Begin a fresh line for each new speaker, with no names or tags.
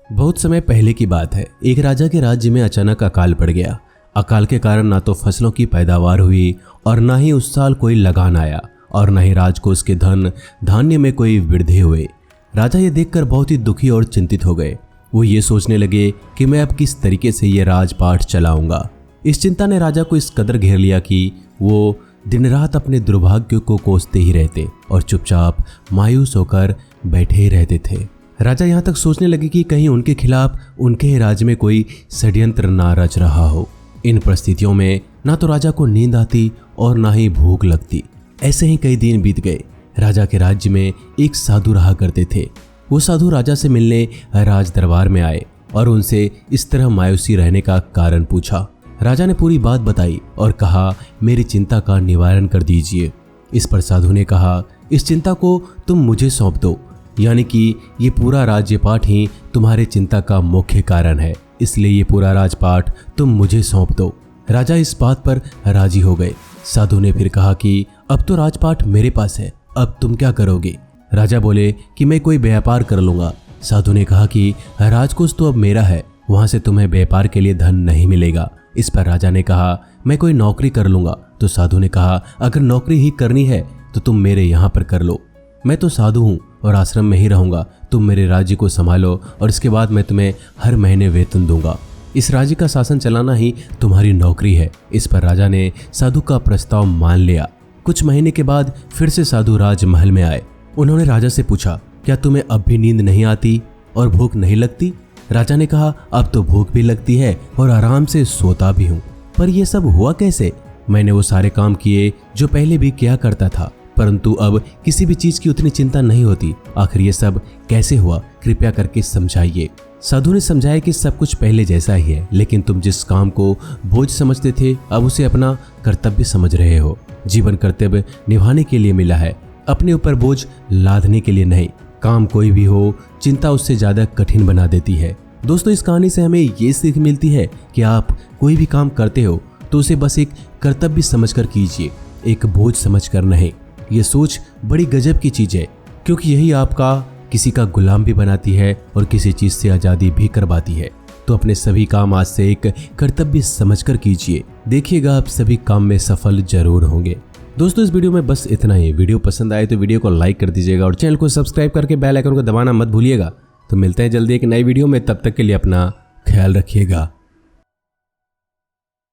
बहुत समय पहले की बात है। एक राजा के राज्य में अचानक अकाल पड़ गया। अकाल के कारण ना तो फसलों की पैदावार हुई और ना ही उस साल कोई लगान आया और ना ही राजकोष के धन धान्य में कोई वृद्धि हुई। राजा ये देखकर बहुत ही दुखी और चिंतित हो गए। वो ये सोचने लगे कि मैं अब किस तरीके से ये राजपाट चलाऊंगा। इस चिंता ने राजा को इस कदर घेर लिया कि वो दिन रात अपने दुर्भाग्य को कोसते ही रहते और चुपचाप मायूस होकर बैठे ही रहते थे। राजा यहाँ तक सोचने लगे कि कहीं उनके खिलाफ उनके ही राज्य में कोई षड्यंत्र ना रच रहा हो। इन परिस्थितियों में ना तो राजा को नींद आती और ना ही भूख लगती। ऐसे ही कई दिन बीत गए। राजा के राज्य में एक साधु रहा करते थे। वो साधु राजा से मिलने राज दरबार में आए और उनसे इस तरह मायूसी रहने का कारण पूछा। राजा ने पूरी बात बताई और कहा, मेरी चिंता का निवारण कर दीजिए। इस पर साधु ने कहा, इस चिंता को तुम मुझे सौंप दो, यानी कि ये पूरा राज्यपाठ ही तुम्हारे चिंता का मुख्य कारण है, इसलिए ये पूरा राजपाट तुम मुझे सौंप दो। राजा इस बात पर राजी हो गए। साधु ने फिर कहा कि अब तो राजपाट मेरे पास है, अब तुम क्या करोगे? राजा बोले कि मैं कोई व्यापार कर लूंगा। साधु ने कहा कि राजकोष तो अब मेरा है, वहां से तुम्हें व्यापार के लिए धन नहीं मिलेगा। इस पर राजा ने कहा, मैं कोई नौकरी कर लूंगा। तो साधु ने कहा, अगर नौकरी ही करनी है तो तुम मेरे यहाँ पर कर लो। मैं तो साधु हूँ और आश्रम में ही रहूंगा। तुम मेरे राज्य को संभालो और इसके बाद मैं तुम्हें हर महीने वेतन दूंगा। इस राज्य का शासन चलाना ही तुम्हारी नौकरी है। इस पर राजा ने साधु का प्रस्ताव मान लिया। कुछ महीने के बाद फिर से साधु राजमहल में आए। उन्होंने राजा से पूछा, क्या तुम्हें अब भी नींद नहीं आती और भूख नहीं लगती? राजा ने कहा, अब तो भूख भी लगती है और आराम से सोता भी हूँ। पर यह सब हुआ कैसे? मैंने वो सारे काम किए जो पहले भी किया करता था, परंतु अब किसी भी चीज की उतनी चिंता नहीं होती। आखिर ये सब कैसे हुआ? कृपया करके समझाइए। साधु ने समझाया कि सब कुछ पहले जैसा ही है, लेकिन तुम जिस काम को बोझ समझते थे अब उसे अपना कर्तव्य समझ रहे हो। जीवन कर्तव्य निभाने के लिए मिला है, अपने ऊपर बोझ लादने के लिए नहीं। काम कोई भी हो, चिंता उससे ज्यादा कठिन बना देती है। दोस्तों, इस कहानी से हमें ये सीख मिलती है कि आप कोई भी काम करते हो तो उसे बस एक कर्तव्य समझकर कीजिए, एक बोझ समझकर नहीं। ये सोच बड़ी गजब की चीज है, क्योंकि यही आपका किसी का गुलाम भी बनाती है और किसी चीज से आजादी भी करवाती है। तो अपने सभी काम आज से एक कर्तव्य समझकर कीजिए, देखिएगा आप सभी काम में सफल जरूर होंगे। दोस्तों, इस वीडियो में बस इतना ही। वीडियो पसंद आए तो वीडियो को लाइक कर दीजिएगा और चैनल को सब्सक्राइब करके बेल आइकन को दबाना मत भूलिएगा। तो मिलते हैं जल्दी एक नई वीडियो में, तब तक के लिए अपना ख्याल रखिएगा।